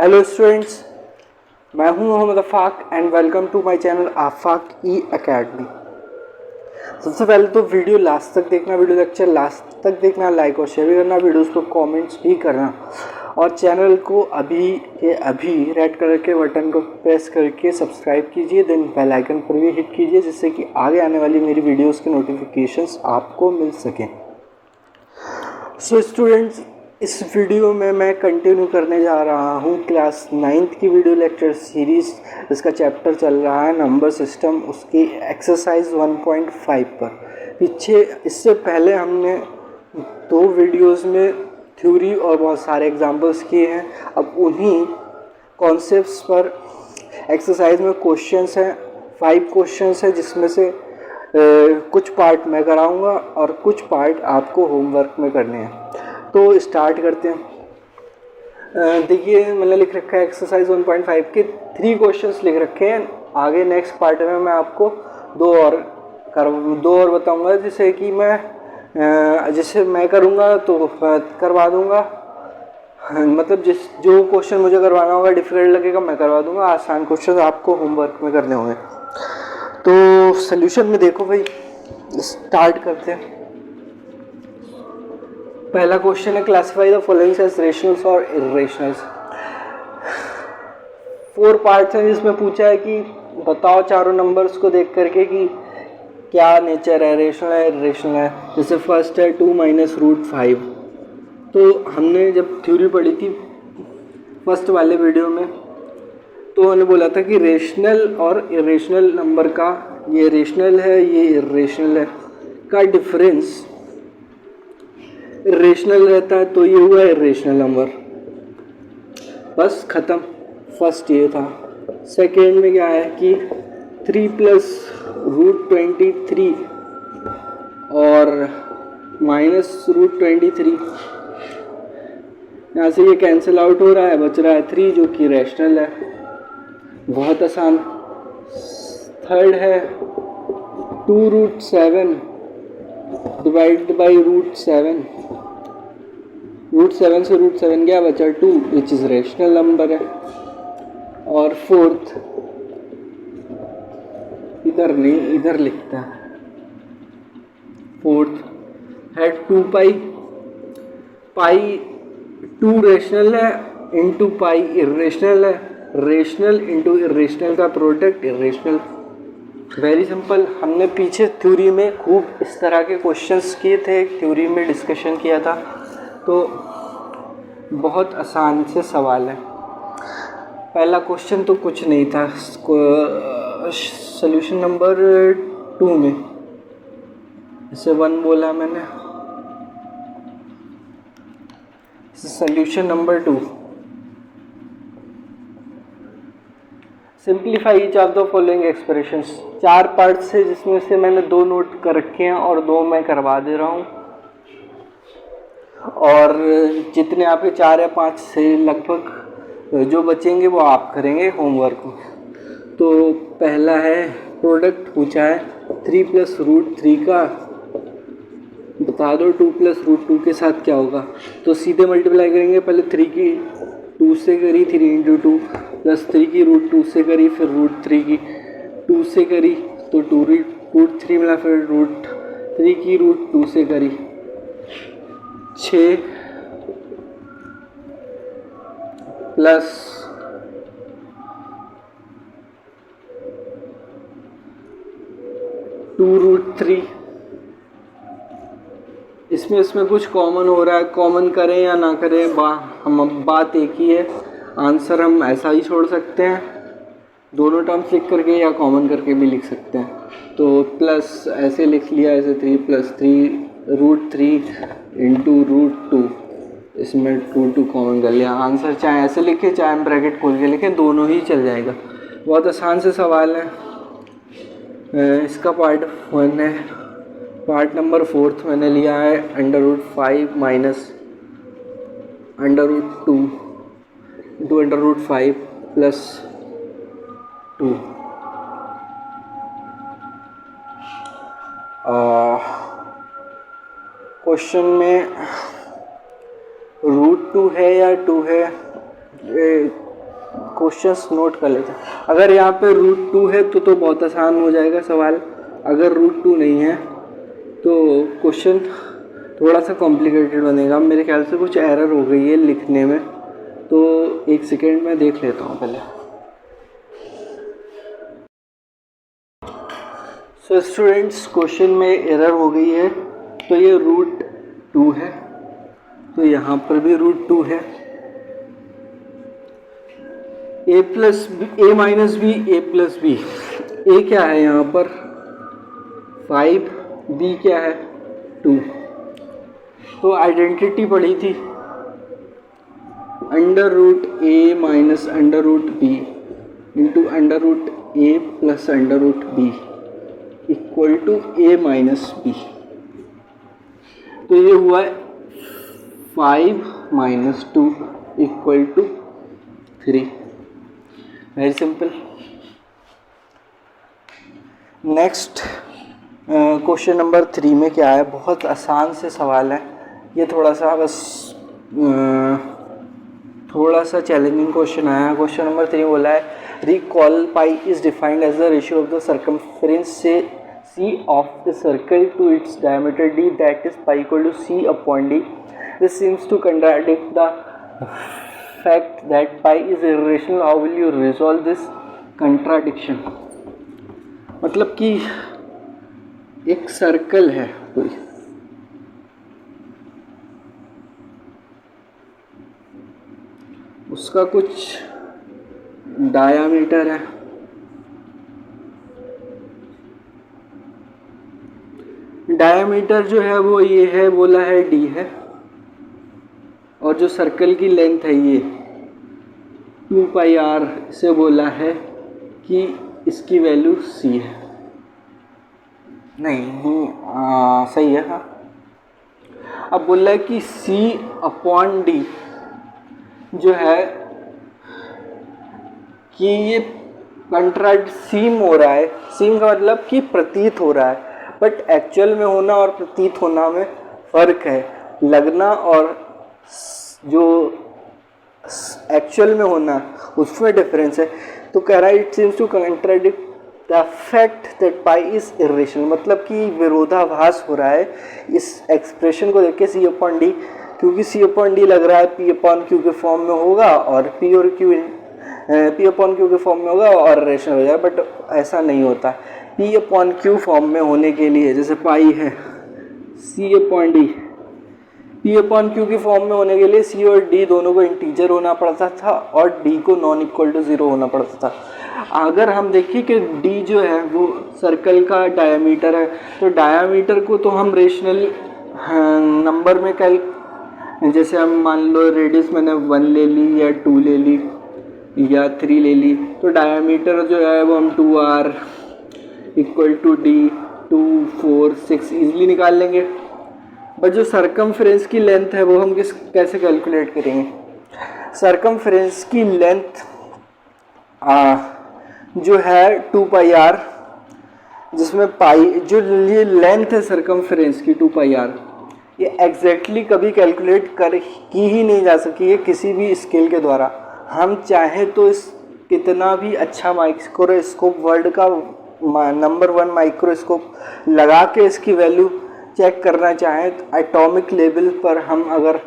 Hello students, मैं हूं Mohammad Afaq and welcome to my channel Afaq e academy. सबसे पहले तो वीडियो लास्ट तक देखना, वीडियो लेक्चर लास्ट तक देखना, लाइक और शेयर भी करना, वीडियोस को कमेंट्स भी करना और चैनल को अभी के अभी रेड कलर के बटन को प्रेस करके सब्सक्राइब कीजिए, देन बेल आइकन पर भी हिट कीजिए जिससे कि आगे आने वाली मेरी वीडियोस के नोटिफिकेशंस आपको मिल सकें। सो स्टूडेंट्स, इस वीडियो में मैं कंटिन्यू करने जा रहा हूँ क्लास 9th की वीडियो लेक्चर सीरीज़। इसका चैप्टर चल रहा है नंबर सिस्टम, उसकी एक्सरसाइज 1.5 पर। इससे पहले हमने 2 वीडियोस में थ्योरी और बहुत सारे एग्जांपल्स किए हैं। अब उन्हीं कॉन्सेप्ट्स पर एक्सरसाइज में क्वेश्चंस हैं, 5 क्वेश्चंस हैं जिसमें से कुछ पार्ट मैं कराऊंगा और कुछ पार्ट आपको होमवर्क में करने हैं। तो स्टार्ट करते हैं। देखिए, मैंने लिख रखा है एक्सरसाइज 1.5 के 3 क्वेश्चंस लिख रखे हैं। आगे नेक्स्ट पार्ट में मैं आपको दो और बताऊंगा जिसे मैं करूंगा तो करवा दूंगा। मतलब जो क्वेश्चन मुझे करवाना होगा, डिफिकल्ट लगेगा मैं करवा दूंगा, आसान क्वेश्चन आपको होमवर्क में करने होंगे। तो सॉल्यूशन में देखो भाई, स्टार्ट करते हैं। पहला क्वेश्चन है, classify the following as rationals और इर्रेशनल्स। 4 पार्ट्स हैं जिसमें पूछा है कि बताओ चारों नंबर्स को देख करके कि क्या नेचर है, रेशनल है इर्रेशनल है। जैसे फर्स्ट है 2 - √5। तो हमने जब थ्योरी पढ़ी थी फर्स्ट वाले वीडियो में, तो उन्होंने बोला था कि रेशनल और इर्रेशनल नंबर का, ये रेशनल है ये इर्रेशनल है, का डिफरेंस इर्रेशनल रहता है, तो ये हुआ इर्रेशनल नंबर। बस ख़त्म। फर्स्ट ये था। सेकेंड में क्या है कि 3 + √23 और -√23, यहाँ से ये कैंसिल आउट हो रहा है, बच रहा है 3 जो कि रैशनल है। बहुत आसान। थर्ड है 2√7 डिवाइड बाई √7। √7 से √7 क्या बचा, 2, विच इज़ रेशनल नंबर है। और फोर्थ, इधर नहीं इधर लिखता है, फोर्थ है 2π। पाई 2 रेशनल है इंटू पाई इर्रेशनल है, रेशनल इंटू इर्रेशनल का प्रोडक्ट इर्रेशनल। Very simple. हमने पीछे थ्योरी में खूब इस तरह के क्वेश्चंस किए थे, थ्योरी में डिस्कशन किया था, तो बहुत आसान से सवाल है। पहला क्वेश्चन तो कुछ नहीं था। सॉल्यूशन नंबर 2 में इसे 1 बोला मैंने, solution number 2, simplify each of the following expressions. 4 parts है जिसमें से मैंने 2 नोट कर रखे हैं और 2 मैं करवा दे रहा हूँ। और जितने आपके 4 या 5 से लगभग जो बचेंगे वो आप करेंगे होमवर्क में। तो पहला है, प्रोडक्ट पूछा है 3 + √3 का, बता दो 2 + √2 के साथ क्या होगा। तो सीधे मल्टीप्लाई करेंगे, पहले 3 की 2 से करी, 3 × 2 + 3 की √2 से करी, फिर √3 की 2 से करी, तो 2√3 मिला, फिर √3 की √2 से करी, 6 प्लस 2√3। इसमें कुछ कॉमन हो रहा है, कॉमन करें या ना करें, हम बात एक ही है। आंसर हम ऐसा ही छोड़ सकते हैं, दोनों टर्म्स लिख करके, या कॉमन करके भी लिख सकते हैं। तो प्लस ऐसे लिख लिया, ऐसे 3 + 3 √3 इंटू √2, इसमें 2 कॉमन कर लिया। आंसर चाहे ऐसे लिखे चाहे हम ब्रैकेट खोल के लिखें, दोनों ही चल जाएगा। बहुत आसान से सवाल है। इसका पार्ट 1 है। पार्ट नंबर 4 मैंने लिया है √5 - √2 इंटू √5 + 2। क्वेश्चन में √2 है या 2 है, क्वेश्चंस नोट कर लेते हैं। अगर यहाँ पे √2 है तो बहुत आसान हो जाएगा सवाल। अगर √2 नहीं है तो क्वेश्चन थोड़ा सा कॉम्प्लिकेटेड बनेगा। मेरे ख्याल से कुछ एरर हो गई है लिखने में, तो एक सेकेंड में देख लेता हूँ पहले। सो स्टूडेंट्स, क्वेश्चन में एरर हो गई है, तो ये √2 है, तो यहाँ पर भी √2 है। a minus b a plus b, a क्या है यहाँ पर 5, b क्या है 2। तो आइडेंटिटी पढ़ी थी √a minus √b into √a plus √b equal to a minus b। तो ये हुआ 5 minus 2 equal to 3। Very simple. Next question number 3 में क्या है, बहुत आसान से सवाल है ये, थोड़ा सा बस थोड़ा सा चैलेंजिंग क्वेश्चन आया। क्वेश्चन नंबर 3 बोला है recall pi is defined as the ratio of the circumference से c of the circle to its diameter d, that is pi equal to c upon d. This seems to contradict the fact that pi is irrational. How will you resolve this contradiction? मतलब कि एक circle है कोई, उसका कुछ diameter है, diameter जो है वो ये है, बोला है d है, और जो सर्कल की लेंथ है ये 2πr से बोला है कि इसकी वैल्यू c है। नहीं सही है। हाँ, अब बोल रहा है कि c अपॉन d जो है कि ये सीम हो रहा है। सीम का मतलब कि प्रतीत हो रहा है, बट एक्चुअल में होना और प्रतीत होना में फ़र्क है। लगना और जो एक्चुअल में होना उसमें डिफरेंस है। तो कह रहा है it seems to contradict the fact that pi is irrational, मतलब कि विरोधाभास हो रहा है इस एक्सप्रेशन को देख के c अपॉन डी, क्योंकि c अपॉन डी लग रहा है p अपॉन क्यू के फॉर्म में होगा और p और q p अपॉन क्यू के फॉर्म में होगा और रेशनल हो जाए, बट ऐसा नहीं होता। p अपॉन क्यू फॉर्म में होने के लिए जैसे पाई है c upon D, p upon Q की फॉर्म में होने के लिए c और d दोनों को इंटीजर होना पड़ता था और d को नॉन इक्वल टू 0 होना पड़ता था। अगर हम देखिए कि d जो है वो सर्कल का डायामीटर है, तो डायामीटर को तो हम रेशनल नंबर में जैसे हम मान लो रेडियस मैंने 1 ले ली या 2 ले ली या 3 ले ली, तो डायामीटर जो है वो हम 2r equal to d 2 4 6 easily निकाल लेंगे। बट जो सरकमफ्रेंस की लेंथ है वो हम कैसे कैलकुलेट करेंगे? सरकमफ्रेंस की लेंथ जो है 2πr, जिसमें पाई जो ये लेंथ है सरकमफ्रेंस की 2πr, ये एग्जैक्टली कभी कैलकुलेट की ही नहीं जा सकी है किसी भी स्केल के द्वारा। हम चाहें तो इस कितना भी अच्छा माइक्रोस्कोप वर्ल्ड का नंबर 1 माइक्रोस्कोप लगा के इसकी वैल्यू चेक करना चाहें, तो एटॉमिक लेवल पर हम अगर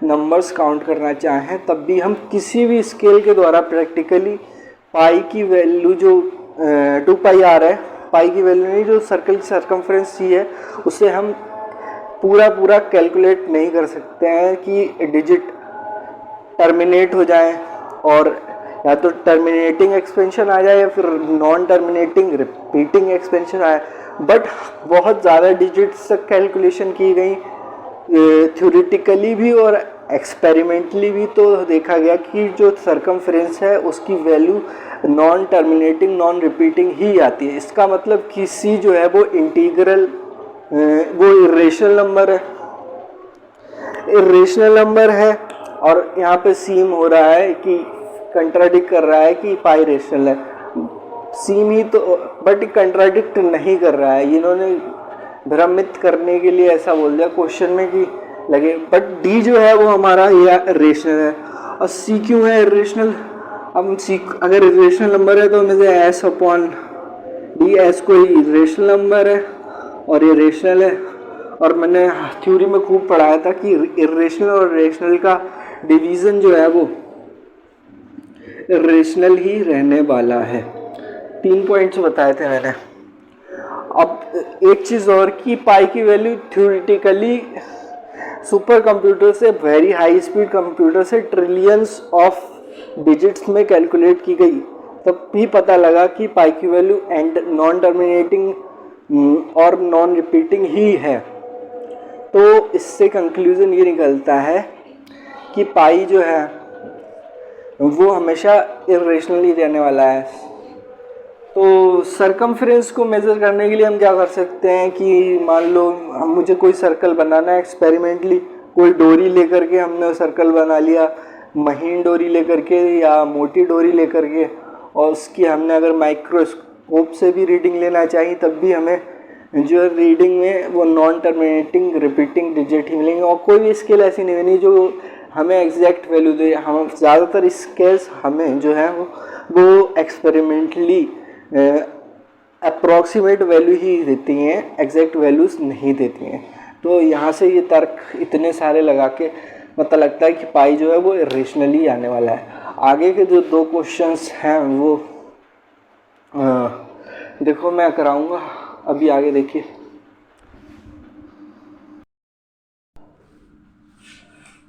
नंबर्स काउंट करना चाहें, तब भी हम किसी भी स्केल के द्वारा प्रैक्टिकली पाई की वैल्यू जो 2πr है, पाई की वैल्यू नहीं, जो सर्कल की सरकमफ्रेंस सी है, उसे हम पूरा कैलकुलेट नहीं कर सकते हैं कि डिजिट टर्मिनेट हो जाए और या तो टर्मिनेटिंग एक्सपेंशन आ जाए या फिर नॉन टर्मिनेटिंग रिपीटिंग एक्सपेंशन आए। बट बहुत ज़्यादा डिजिट्स तक कैलकुलेशन की गई थ्योरेटिकली भी और एक्सपेरिमेंटली भी, तो देखा गया कि जो सरकमफ्रेंस है उसकी value non terminating non repeating ही आती है। इसका मतलब कि सी जो है वो इंटीग्रल वो इरेशनल नंबर है, इरेशनल नंबर है, और यहाँ पे सीम हो रहा है कि कंट्राडिक्ट कर रहा है कि पाई रेशनल है। सीम ही तो, बट कंट्राडिक्ट नहीं कर रहा है। इन्होंने भ्रमित करने के लिए ऐसा बोल दिया क्वेश्चन में कि लगे, बट डी जो है वो हमारा ये रेशनल है और सी क्यों है इरेशनल? अब सीख अगर इरेशनल नंबर है तो मुझे एस अपॉन डी, एस कोई इरेशनल नंबर है और ये रेशनल है, और मैंने थ्योरी में खूब पढ़ाया था कि इरेशनल और रेशनल का डिवीज़न जो है वो रेशनल ही रहने वाला है। 3 पॉइंट्स बताए थे मैंने। अब एक चीज़ और कि पाई की वैल्यू थ्योरेटिकली सुपर कंप्यूटर से, वेरी हाई स्पीड कंप्यूटर से ट्रिलियंस ऑफ डिजिट्स में कैलकुलेट की गई, तब भी पता लगा कि पाई की वैल्यू एंड नॉन टर्मिनेटिंग और नॉन रिपीटिंग ही है। तो इससे कंक्लूजन ये निकलता है कि पाई जो है वो हमेशा इरेशनली रहने वाला है। तो सरकमफ्रेंस को मेज़र करने के लिए हम क्या कर सकते हैं कि मान लो हम मुझे कोई सर्कल बनाना है एक्सपेरिमेंटली, कोई डोरी लेकर के हमने सर्कल बना लिया, महीन डोरी लेकर के या मोटी डोरी लेकर के, और उसकी हमने अगर माइक्रोस्कोप से भी रीडिंग लेना चाहिए तब भी हमें जो रीडिंग में वो नॉन टर्मिनेटिंग रिपीटिंग डिजिट ही मिलेंगे, और कोई भी स्केल ऐसी नहीं बनी जो हमें एग्जैक्ट वैल्यू दे। हम ज़्यादातर स्केल्स हमें जो है वो एक्सपेरिमेंटली अप्रॉक्सीमेट वैल्यू ही देती हैं, एग्जैक्ट वैल्यूज़ नहीं देती हैं। तो यहाँ से ये तर्क इतने सारे लगा के पता लगता है कि पाई जो है वो इरेशनली आने वाला है। आगे के जो 2 क्वेश्चंस हैं वो देखो मैं कराऊंगा, अभी आगे देखिए।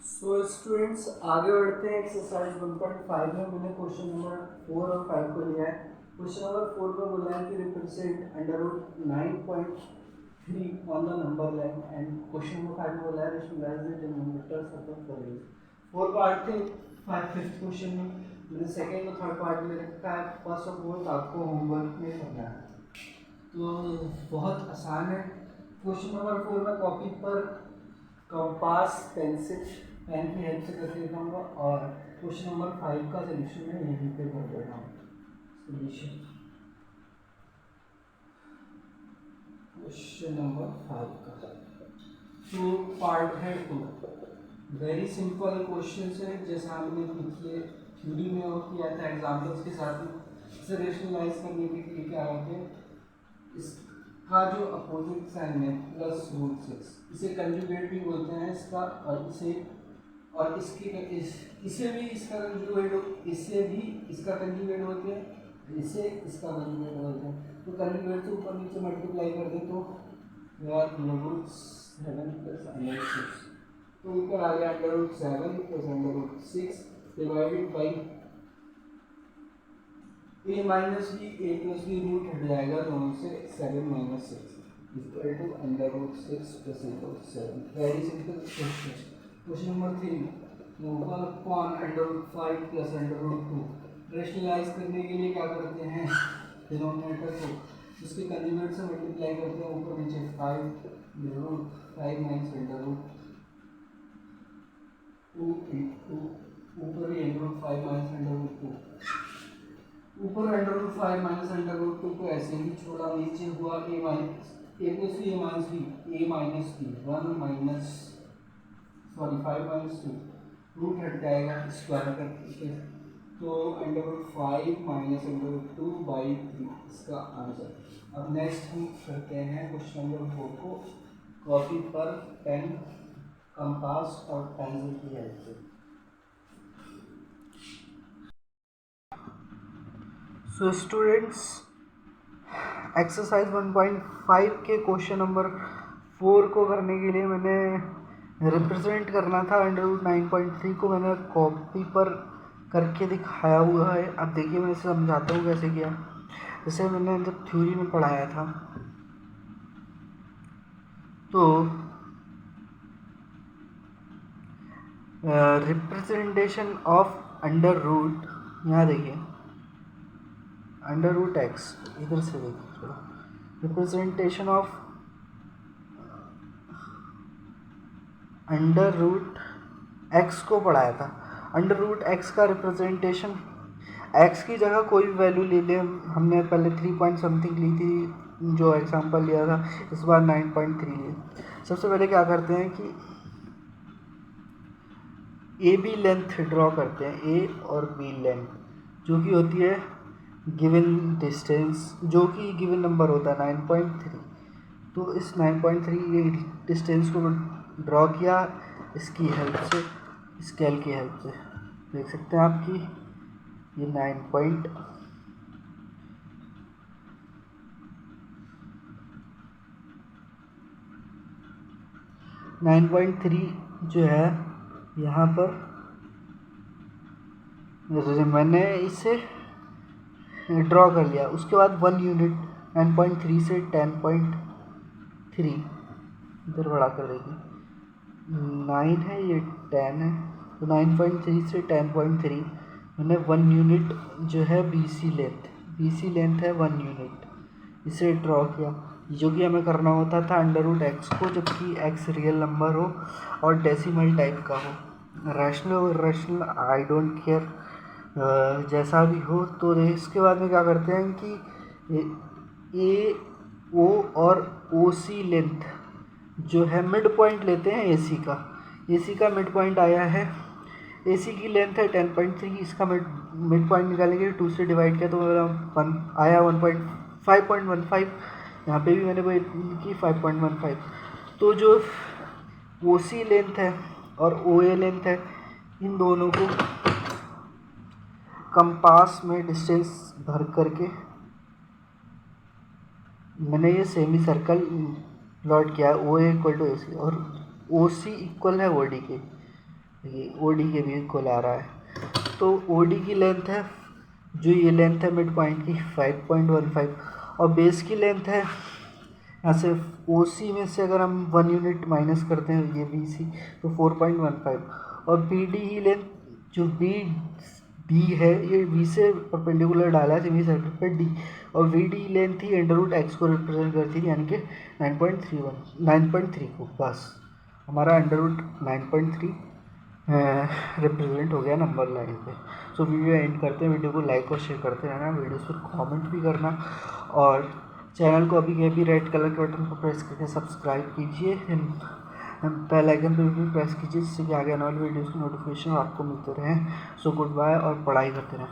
सो स्टूडेंट्स आगे बढ़ते हैं। एक्सरसाइज 1.5 में मैंने क्वेश्चन नंबर 4 और 5 को लिया है। क्वेश्चन नंबर 4 में बोला है कि represent under root 9.3 on the number line, and question number 5 में बोला है rationalise the denominators of the values. 4 part थे, 5th क्वेश्चन में मैंने सेकंड और थर्ड पार्ट में रखा है। फर्स्ट ऑफ ऑल आपको होमवर्क में करना है, तो बहुत आसान है। क्वेश्चन नंबर 4 में कॉपी पर कंपास पेंसिल पेन की हेल्प से करके दिखाऊंगा, और क्वेश्चन नंबर 5 का सोल्यूशन मैं यहीं पे कर दे रहा हूँ। सोल्यूशन क्वेश्चन नंबर 5 का तो पार्ट है 2। वेरी सिंपल क्वेश्चन है, जैसा हमने पिछले थ्योरी में वो किया था एग्जाम्पल्स के साथ में। इसे रेशनलाइज करने के लिए क्या होते हैं, इसका जो अपोजिट साइन है +√6, इसे कंजुगेट भी बोलते हैं इसका, और इसे भी इसका कंजुगेट, इसे भी इसका कंजुगेट होते हैं, इसे इसका कंजुगेट होते हैं। तो कंजुगेट से ऊपर नीचे मल्टीप्लाई कर दे तो √7 + √6, तो ऊपर आ गया √7 + √6 divided by a minus b, a plus b root हट जाएगा दोनों से, 7 - 6 equal to √6 + √7। Very simple question. Question number 3 1/√5 + √2। Rationalise करने के लिए क्या करते हैं, डिनोमिनेटर को उसके कंजुगेट से मल्टीप्लाई करते हैं, ऊपर नीचे 5 √5 - √2 इंटू ऊपर भी √5 - √2, ऊपर √5 - √2 को ऐसे ही छोड़ा, नीचे हुआ a + b -5 - 2 रूट हट जाएगा स्क्वायर करके, तो √5 - √2/3 इसका आंसर। अब नेक्स्ट हम करते हैं क्वेश्चन नंबर 4 को कॉपी पर पेन, कंपास और पेंसिल की हेल्प से। सो स्टूडेंट्स एक्सरसाइज 1.5 के क्वेश्चन नंबर 4 को करने के लिए मैंने रिप्रेजेंट करना था √9.3 को, मैंने कॉपी पर करके दिखाया हुआ है। अब देखिए मैं इसे समझाता हूँ कैसे किया। जैसे मैंने जब थ्योरी में पढ़ाया था तो रिप्रेजेंटेशन ऑफ अंडर रूट, यहाँ देखिए √x, इधर से देखिए थोड़ा, रिप्रेजेंटेशन ऑफ √x को पढ़ाया था। √x का रिप्रेजेंटेशन, x की जगह कोई भी वैल्यू ले लें, हमने पहले 3 पॉइंट समथिंग ली थी जो एग्जांपल लिया था, इस बार 9.3 लिए। सबसे पहले क्या करते हैं कि ए बी लेंथ ड्रॉ करते हैं, ए और बी लेंथ। जो कि होती है गिवन डिस्टेंस, जो कि गिवन नंबर होता है 9.3। तो इस 9.3 ये डिस्टेंस को ड्रॉ किया इसकी हेल्प से, स्केल की हेल्प से। देख सकते हैं आप कि ये 9.3 जो है यहाँ पर मैंने इसे ड्रॉ कर लिया। उसके बाद 1 यूनिट 9.3 से 10.3 इधर बढ़ा कर देखिए, 9 है ये 10 है, तो 9.3 से 10.3 मैंने 1 यूनिट जो है BC लेंथ है 1 यूनिट, इसे ड्रॉ किया। जो कि हमें करना होता था √x को, जबकि x रियल नंबर हो और डेसिमल टाइप का हो, रैशनल आई डोंट केयर, जैसा भी हो। तो इसके बाद में क्या करते हैं कि ए ओ और ओ सी लेंथ जो है मिड पॉइंट लेते हैं AC का मिड पॉइंट आया है, AC की लेंथ है 10.3, इसका मिड पॉइंट निकालेंगे 2 से डिवाइड किया तो मेरा 1 आया 5.15। यहाँ पे भी मैंने वही की 5.15। तो जो OC लेंथ है और OA लेंथ है, इन दोनों को कंपास में डिस्टेंस भर करके मैंने ये सेमी सर्कल प्लॉट किया है। OA इक्वल टू AC और OC इक्वल है OD के, ये OD के भी इक्वल आ रहा है। तो OD की लेंथ है, जो ये लेंथ है मिड पॉइंट की 5.15, और बेस की लेंथ है यहाँ से OC में से अगर हम 1 यूनिट माइनस करते हैं ये BC तो 4.15, और BD की लेंथ जो B है ये B से परपेंडिकुलर डाला है सेमी सर्कल पर D, और VD लेंथ ही √x को रिप्रेजेंट करती है, यानी कि 9.3 को। बस हमारा √9.3 रिप्रेजेंट हो गया नंबर लाइन पे। सो वीडियो एंड करते हैं, वीडियो को लाइक और शेयर करते रहना, वीडियो पर कमेंट भी करना, और चैनल को अभी रेड कलर के बटन को प्रेस करके सब्सक्राइब कीजिए, बेल आइकन पर भी प्रेस कीजिए, जिससे कि आगे आने वाली वीडियोस की नोटिफिकेशन आपको मिलते रहें। सो गुड बाय और पढ़ाई करते रहें।